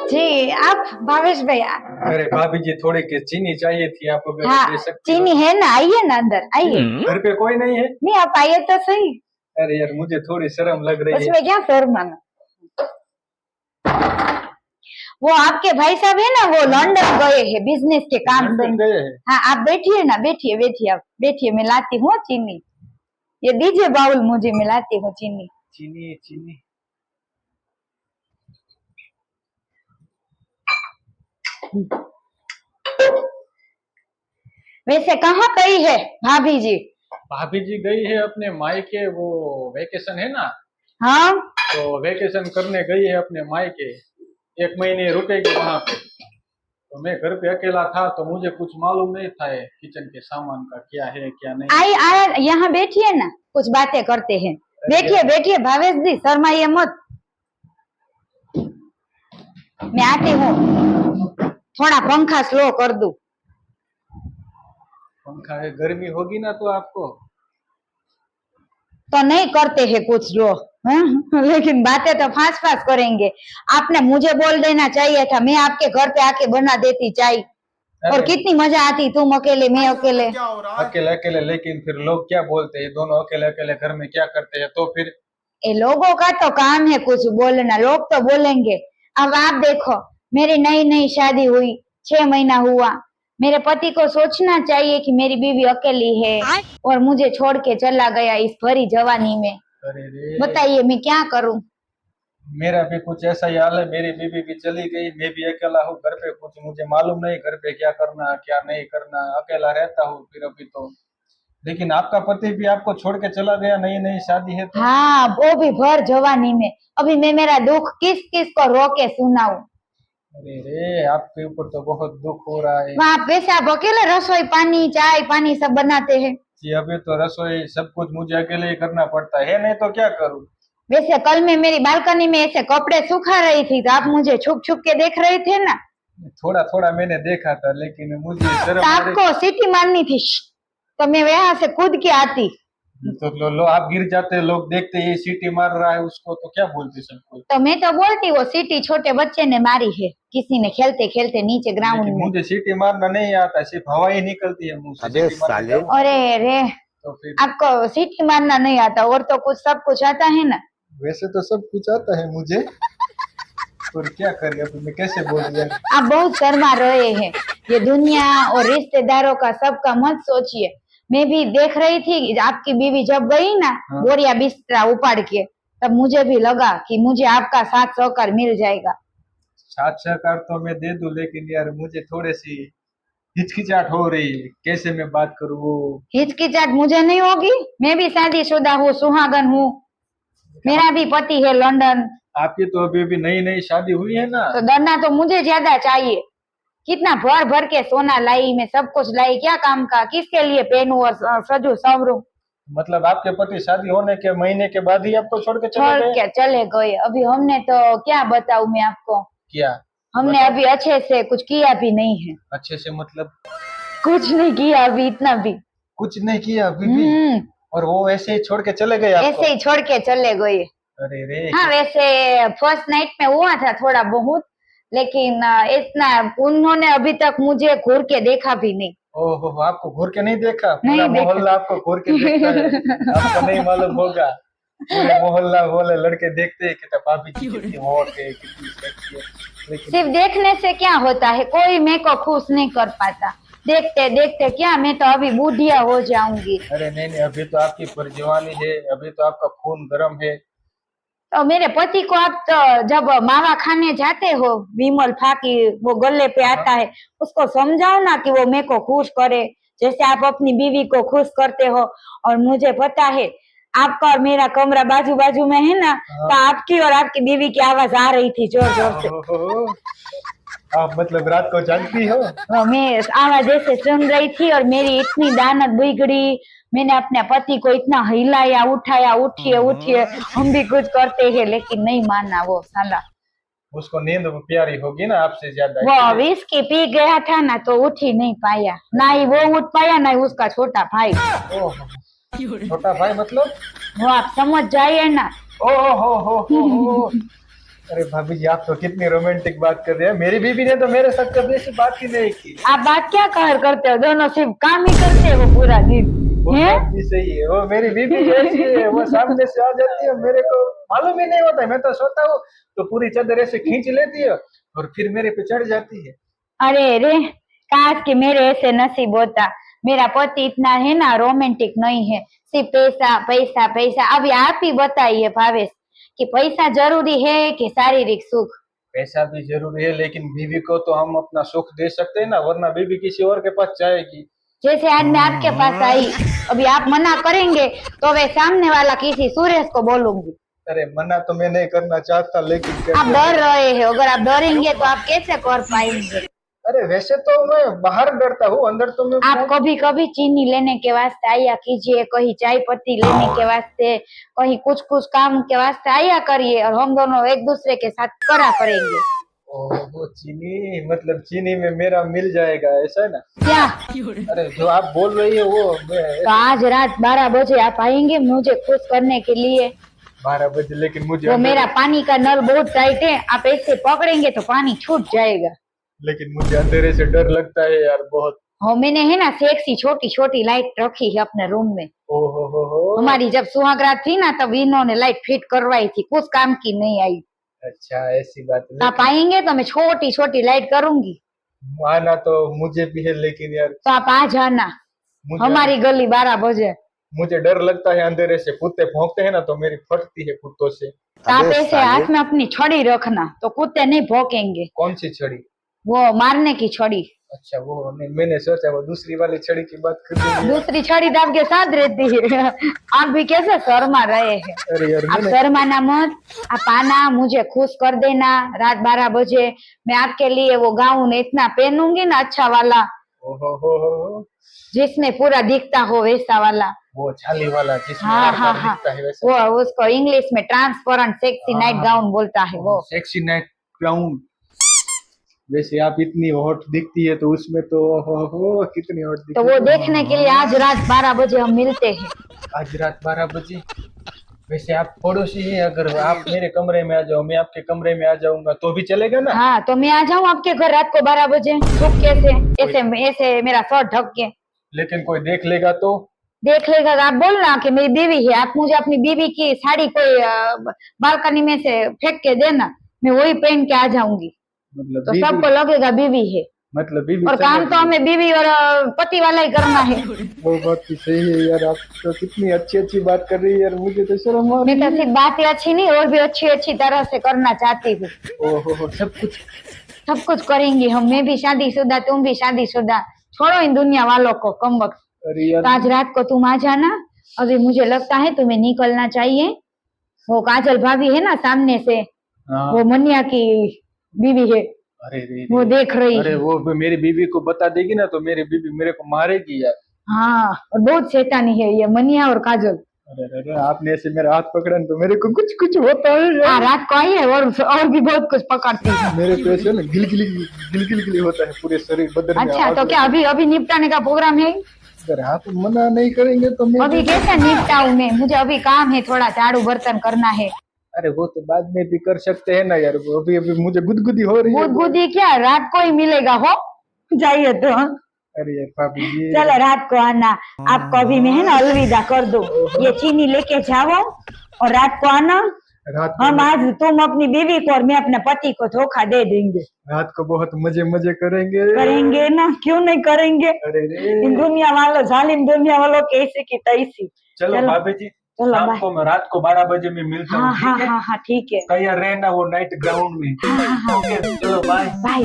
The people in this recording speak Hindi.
जी आप भावेश भैया। अरे भाभी जी थोड़ी की चीनी चाहिए थी, आप अगर हाँ दे सकती चीनी है ना, आइए ना अंदर आइए। घर पे कोई नहीं है? नहीं आप आइए तो सही। अरे यार मुझे थोड़ी शर्म लग रही है। उसमें क्या शर्म? वो आपके भाई साहब है ना, वो लंदन गए हैं बिजनेस के काम से। लंदन गए हैं? हाँ आप बैठिए ना, बैठिए बैठिए, आप बैठिए, मैं लाती हूँ चीनी। ये दीजिए बाउल मुझे, मैं लाती हूँ चीनी। चीनी चीनी वैसे कहाँ गई है भाभी जी? भाभी जी गई है अपने मायके, वो वेकेशन है ना, हाँ तो वेकेशन करने गई है अपने मायके। 1 महीने रुकेगी वहां पे। तो मैं घर पे अकेला था तो मुझे कुछ मालूम नहीं था ये किचन के सामान का क्या है क्या नहीं। आई आया, यहाँ बैठिए ना, कुछ बातें करते हैं। बैठिए बैठिए भावेश जी, शर्माइए मत। मैं आती हूँ, थोड़ा पंखा स्लो कर दूं। पंखा है, गर्मी होगी ना तो आपको। तो नहीं करते हैं कुछ जो लेकिन बातें तो फास्ट फास्ट करेंगे। आपने मुझे बोल देना चाहिए था, मैं आपके घर पे आके बना देती चाय, और कितनी मजा आती, तुम अकेले मैं अकेले। अकेले अकेले, लेकिन फिर लोग क्या बोलते हैं, दोनों अकेले अकेले घर में क्या करते हैं, तो फिर ये लोगों का तो काम है कुछ बोलना, लोग तो बोलेंगे। अब आप देखो, मेरी नई नई शादी हुई, 6 महीना हुआ, मेरे पति को सोचना चाहिए कि मेरी बीवी अकेली है और मुझे छोड़ के चला गया इस भरी जवानी में। अरे रे, बताइए मैं क्या करूं? मेरा भी कुछ ऐसा ही हाल है। मेरी बीवी भी चली गई, मैं भी अकेला हूँ घर पे। कुछ मुझे मालूम नहीं घर पे क्या करना क्या नहीं करना, अकेला रहता हूँ फिर अभी तो। लेकिन आपका पति भी आपको छोड़ के चला गया, नई नई शादी है तो। हाँ वो भी भर जवानी में। अभी मैं मेरा दुख किस किस को रो के सुनाऊं? अरे रे, आपके ऊपर तो बहुत दुख हो रहा है। वहां पैसे आप अकेले रसोई पानी चाय पानी सब बनाते हैं? जी अभी तो रसोई सब कुछ मुझे अकेले ही करना पड़ता है, नहीं तो क्या करूँ। वैसे कल मैं मेरी बालकनी में ऐसे कपड़े सुखा रही थी तो आप मुझे छुप छुप के देख रहे थे ना। थोड़ा थोड़ा मैंने देखा था, लेकिन मुझे शर्म तो आ रही। आपको सीटी मारनी थी, तो मैं वहां से कूद के आती। तो लो आप गिर जाते, लोग देखते ये सीटी मार रहा है उसको तो क्या बोलते सबको। तो मैं तो बोलती वो सीटी छोटे बच्चे ने मारी है, किसी ने खेलते खेलते नीचे ग्राउंड लेकिन में। मुझे सीटी मारना नहीं आता, सिर्फ हवा ही निकलती है मुंह से। अबे सीटी मारने साले। जाऊं अरे रे, तो फिर आपको सीटी मारना नहीं आता और तो कुछ सब कुछ आता है ना। वैसे तो सब कुछ आता है मुझे, पर क्या करें, अब मैं कैसे बोल दिया। आप बहुत शर्मा रहे हैं, ये दुनिया और रिश्तेदारों का सबका मत सोचिए। मैं भी देख रही थी आपकी बीवी जब गई ना, हाँ। बोरिया बिस्तरा उपाड़ के, तब मुझे भी लगा कि मुझे आपका साथ सहकार मिल जाएगा। साथ सहकार तो मैं दे दूं, लेकिन यार मुझे थोड़ी सी हिचकिचाहट हो रही है, कैसे मैं बात करूँ वो। हिचकिचाहट मुझे नहीं होगी, मैं भी शादीशुदा हूँ, सुहागन हूँ, मेरा भी पति है लंदन। आपकी तो अभी अभी नई नई शादी हुई है ना। तो दरना तो मुझे ज्यादा चाहिए। कितना भर भर के सोना लाई, मैं सब कुछ लाई, क्या काम का, किसके लिए पहनूं और सजू संवरूं? मतलब आपके पति शादी होने के महीने के बाद ही आपको छोड़ के चले छोड़ गए? के चले गए। अभी हमने तो क्या बताऊं मैं आपको, क्या हमने बताओ? अभी अच्छे से कुछ किया भी नहीं है। अच्छे से मतलब कुछ नहीं किया अभी, इतना भी। कुछ नहीं किया अभी भी? और वो ऐसे ही छोड़ के चले गए आपको? ऐसे ही छोड़ के चले गए। अरे रे। हाँ वैसे फर्स्ट नाइट में हुआ था थोड़ा बहुत, लेकिन इतना उन्होंने अभी तक मुझे घूर के देखा भी नहीं। ओहो, आपको घूर के नहीं देखा? नहीं पूरा देखा। मोहल्ला आपको घूर के देखता है, आपको नहीं मालूम होगा। पूरे मोहल्ला वाले लड़के देखते हैं कि तो भाभी जी कितनी हॉट है, कितनी सेक्सी है। लेकिन सिर्फ देखने से क्या होता है, कोई मेरे को खुश नहीं कर पाता। देखते देखते क्या, मैं तो अभी बूढ़िया हो जाऊंगी। अरे नहीं नहीं, अभी तो आपकी परजवानी है, अभी तो आपका खून गर्म है। तो मेरे पति को आप तो जब मावा खाने जाते हो, विमल फाकी वो गले पे आता है, उसको समझाओ ना कि वो मेरे को खुश करे, जैसे आप अपनी बीवी को खुश करते हो। और मुझे पता है आपका और मेरा कमरा बाजू बाजू में है ना, तो आपकी और आपकी बीवी की आवाज आ रही थी जोर जोर से। ओहो, आप मतलब रात को जागती हो? मैं आवाज ऐसे सुन रही थी और मेरी इतनी दानत बिगड़ी। मैंने अपने पति को इतना हिलाया उठाया, उठिए उठिए, हम भी कुछ करते हैं, लेकिन नहीं माना वो साला। उसको नींद प्यारी होगी ना आपसे ज्यादा, वो इसलिए। विस्की पी गया था ना, तो उठ ही नहीं पाया, ना ही वो उठ पाया ना ही उसका छोटा भाई। ओहो, छोटा भाई मतलब? वो आप समझ जाइए ना, ओ अरे भाभी जी, आप तो कितनी रोमांटिक बात कर रहे हैं। मेरी बीबी ने तो मेरे साथ कभी ऐसी बात ही नहीं की। आप बात क्या कहर करते हो, दोनों सिर्फ काम ही करते हो पूरा दिन वो हैं? बात भी सही है। वो मेरी बीबी ऐसी है, वो सामने से आ जाती है, मेरे को मालूम ही नहीं होता। मैं तो सोता हूँ तो पूरी चादर ऐसे खींच लेती है और फिर मेरे पे चढ़ जाती है। अरे रे, काश कि मेरे ऐसे नसीब होता। मेरा पति इतना है ना रोमांटिक नहीं है, सिर्फ पैसा पैसा पैसा। अभी आप ही बताइए भावेश कि पैसा जरूरी है कि शारीरिक सुख। पैसा भी जरूरी है, लेकिन बीवी को तो हम अपना सुख दे सकते हैं ना, वरना बीवी किसी और के पास जाएगी। जैसे आज मैं आपके पास आई, अभी आप मना करेंगे तो वे सामने वाला किसी सुरेश को बोलूंगी। अरे मना तो मैं नहीं करना चाहता, लेकिन क्या आप करूं? डर रहे हो, अगर आप डरेंगे तो आप कैसे कर पाएंगे। अरे वैसे तो मैं बाहर डरता हूँ, अंदर तो मैं आप कभी कभी चीनी लेने के वास्ते आया कीजिए, कहीं चाय पत्ती लेने के वास्ते, कहीं कुछ कुछ काम के वास्ते आया करिए, और हम दोनों एक दूसरे के साथ करा करेंगे। वो चीनी, मतलब चीनी में मेरा मिल जाएगा, ऐसा है ना? क्या? अरे जो आप बोल रही है वो मैं तो आज रात 12 बजे आप आएंगे मुझे खुश करने के लिए। 12 बजे, लेकिन मुझे वो अंदर, मेरा पानी का नल बहुत टाइट है, आप ऐसे पकड़ेंगे तो पानी छूट जाएगा। लेकिन मुझे अंधेरे से डर लगता है यार बहुत। हाँ, मैंने है ना सेक्सी छोटी छोटी लाइट रखी है अपने रूम में। ओहो हो। हमारी जब सुहागरात थी ना तब इन्होंने लाइट फिट करवाई थी, कुछ काम की नहीं आई। अच्छा ऐसी बात है। आप आएंगे तो मैं छोटी छोटी लाइट करूंगी, आना तो मुझे भी है, लेकिन यार तो आप आ जाना मुझे हमारी गली 12 बजे। मुझे डर लगता है अंधेरे से। कुत्ते भौंकते हैं ना तो मेरी फटती है कुत्तों से। तो आप ऐसे हाथ में अपनी छड़ी रखना तो कुत्ते नहीं भौंकेंगे। कौन सी छड़ी? वो मारने की छड़ी। अच्छा वो नहीं, मैंने सोचा वो दूसरी वाली छड़ी की बात कर रही है। दूसरी छड़ी तो आपके साथ रहती है। आप भी कैसे शर्मा रहे हैं। अरे यार आप मैंने, शर्माना मत, आप आना मुझे खुश कर देना। रात 12 बजे मैं आपके लिए वो गाउन इतना पहनूंगी ना, अच्छा वाला, ओहो हो, जिसमें पूरा दिखता हो वैसा वाला। वो छाली वाला जिसमें हाँ आर हाँ पार हाँ, दिखता है वैसा। वो उसको इंग्लिश में ट्रांसपेरेंट सेक्सी नाइट गाउन बोलता है वो। Sexy night gown. वैसे आप इतनी हॉट दिखती है तो उसमें तो हो कितनी हॉट तो दिखती वो है। देखने के लिए आज रात 12 बजे हम मिलते हैं। आज रात 12 बजे? वैसे आप पड़ोसी हैं, अगर आप मेरे कमरे में आ जाओ, मैं आपके कमरे में आ जाऊंगा तो भी चलेगा ना? हाँ, तो मैं आ जाऊँ आपके घर रात को 12 बजे चुपके से, ऐसे ऐसे मेरा सर ढक के। लेकिन कोई देख लेगा तो? देख लेगा तो आप बोलना कि मेरी बीवी है, आप मुझे अपनी बीवी की साड़ी कोई बालकनी में से फेंक के देना, मैं वही पहन के आ जाऊंगी, मतलब तो बीवी, सबको लगेगा बीवी है। मतलब बीवी और काम तो चलेगी। हमें बीवी और पति वाला ही करना है। वो बात भी सही है यार, आप तो कितनी अच्छी अच्छी बात कर रही है यार, मुझे तो शर्म आ मैं रही तो है। सिर्फ बात ही अच्छी नहीं और भी अच्छी अच्छी तरह से करना चाहती हूँ। ओहो सब कुछ। सब कुछ करेंगे हम, मैं भी शादीशुदा तुम भी शादीशुदा। छोड़ो इन दुनिया वालों को, कम वक्त। अरे यार तो आज रात को तुम आ जाना। अभी मुझे लगता है तुम्हें निकलना चाहिए। वो काजल भाभी है ना सामने से, हाँ। वो मनिया की बीवी है, अरे रे वो देख रही अरे है। वो मेरी बीवी को बता देगी ना तो मेरी बीवी मेरे को मारेगी यार। हाँ, और बहुत शैतानी है ये मनिया और काजल। अरे अरे आपने ऐसे मेरा हाथ पकड़ा न तो मेरे को कुछ कुछ होता है हाँ, यार। रात को आई है और भी बहुत कुछ पकड़ती है। मेरे तो ऐसे ना गिल होता है पूरे शरीर बदन में। अच्छा, आवाज तो क्या अभी अभी निपटाने का प्रोग्राम है? अगर आप मना नहीं करेंगे तो मैं अभी कैसे निपटाऊं मैं, मुझे अभी काम है, थोड़ा झाड़ू बर्तन करना है। अरे वो तो बाद में भी कर सकते हैं ना यार, वो अभी अभी मुझे गुदगुदी हो रही है। गुदगुदी क्या, रात को ही मिलेगा हो जाइए तो। अरे यार भाभी जी, चलो रात को आना। आपको अभी मैं है ना अलविदा कर दो, ये चीनी लेके जाओ और रात को आना। रात हम को, आज तुम अपनी बीवी को और मैं अपने पति को धोखा दे देंगे। रात को बहुत मजे मजे करेंगे। करेंगे ना, क्यों नहीं करेंगे। अरे रे इन दुनिया वालों, जालिम दुनिया वालों के ऐसी की तैसी। चलो भाभी जी, चलो शाम बाय। को मैं रात को 12 बजे में मिलता हाँ हूँ, हाँ ठीक है? हाँ हाँ, ठीक है। तैयार रहना वो नाइट ग्राउंड में। हाँ हाँ हाँ, ओके चलो बाय। बाय।